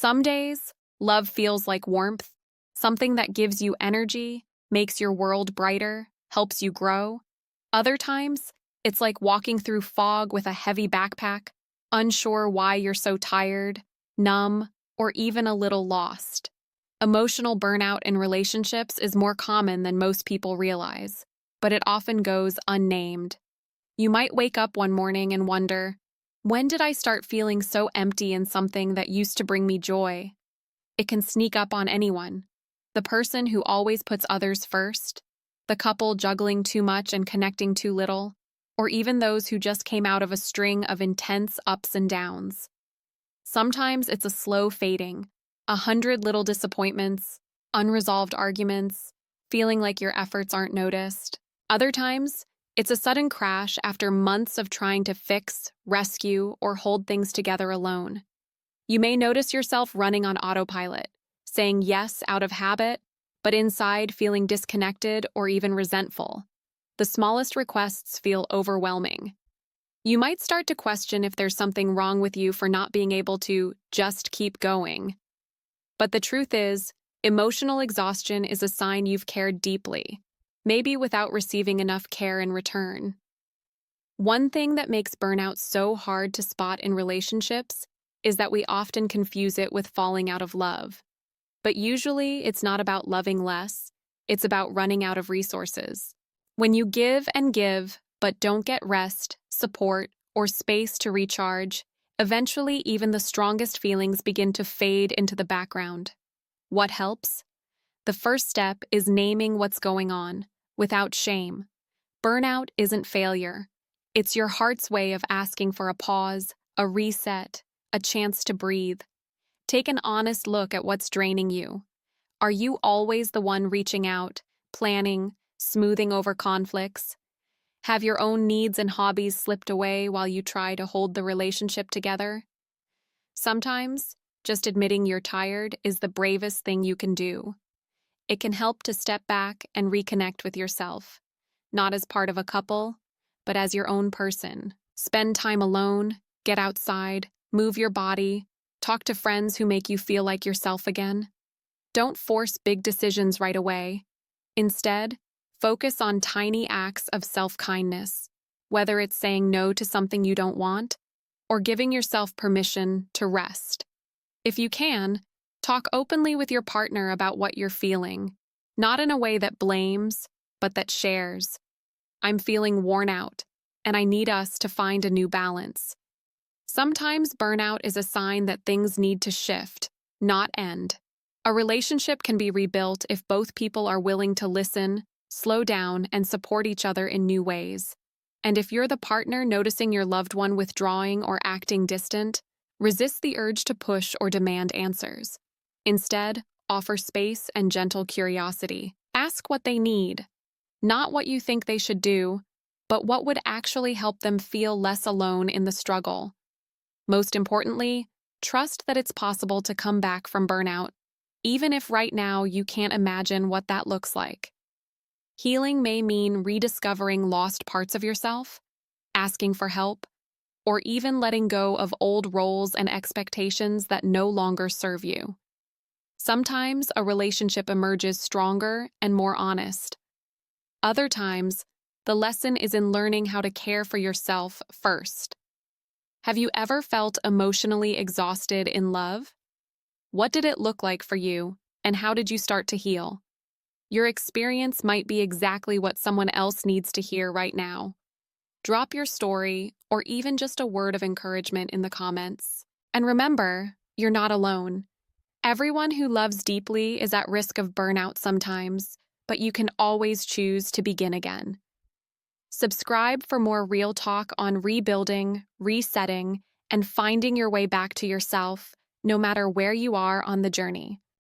Some days, love feels like warmth, something that gives you energy, makes your world brighter, helps you grow. Other times, it's like walking through fog with a heavy backpack, unsure why you're so tired, numb, or even a little lost. Emotional burnout in relationships is more common than most people realize, but it often goes unnamed. You might wake up one morning and wonder, when did I start feeling so empty in something that used to bring me joy? It can sneak up on anyone. The person who always puts others first, the couple juggling too much and connecting too little, or even those who just came out of a string of intense ups and downs. Sometimes it's a slow fading, 100 little disappointments, unresolved arguments, feeling like your efforts aren't noticed. Other times, it's a sudden crash after months of trying to fix, rescue, or hold things together alone. You may notice yourself running on autopilot, saying yes out of habit, but inside feeling disconnected or even resentful. The smallest requests feel overwhelming. You might start to question if there's something wrong with you for not being able to just keep going. But the truth is, emotional exhaustion is a sign you've cared deeply, maybe without receiving enough care in return. One thing that makes burnout so hard to spot in relationships is that we often confuse it with falling out of love. But usually, it's not about loving less, it's about running out of resources. When you give and give, but don't get rest, support, or space to recharge, eventually even the strongest feelings begin to fade into the background. What helps? The first step is naming what's going on, without shame. Burnout isn't failure. It's your heart's way of asking for a pause, a reset, a chance to breathe. Take an honest look at what's draining you. Are you always the one reaching out, planning, smoothing over conflicts? Have your own needs and hobbies slipped away while you try to hold the relationship together? Sometimes, just admitting you're tired is the bravest thing you can do. It can help to step back and reconnect with yourself, not as part of a couple, but as your own person. Spend time alone, get outside, move your body, talk to friends who make you feel like yourself again. Don't force big decisions right away. Instead, focus on tiny acts of self-kindness, whether it's saying no to something you don't want or giving yourself permission to rest. If you can, talk openly with your partner about what you're feeling, not in a way that blames, but that shares. I'm feeling worn out, and I need us to find a new balance. Sometimes burnout is a sign that things need to shift, not end. A relationship can be rebuilt if both people are willing to listen, slow down, and support each other in new ways. And if you're the partner noticing your loved one withdrawing or acting distant, resist the urge to push or demand answers. Instead, offer space and gentle curiosity. Ask what they need, not what you think they should do, but what would actually help them feel less alone in the struggle. Most importantly, trust that it's possible to come back from burnout, even if right now you can't imagine what that looks like. Healing may mean rediscovering lost parts of yourself, asking for help, or even letting go of old roles and expectations that no longer serve you. Sometimes a relationship emerges stronger and more honest. Other times, the lesson is in learning how to care for yourself first. Have you ever felt emotionally exhausted in love? What did it look like for you, and how did you start to heal? Your experience might be exactly what someone else needs to hear right now. Drop your story or even just a word of encouragement in the comments. And remember, you're not alone. Everyone who loves deeply is at risk of burnout sometimes, but you can always choose to begin again. Subscribe for more real talk on rebuilding, resetting, and finding your way back to yourself, no matter where you are on the journey.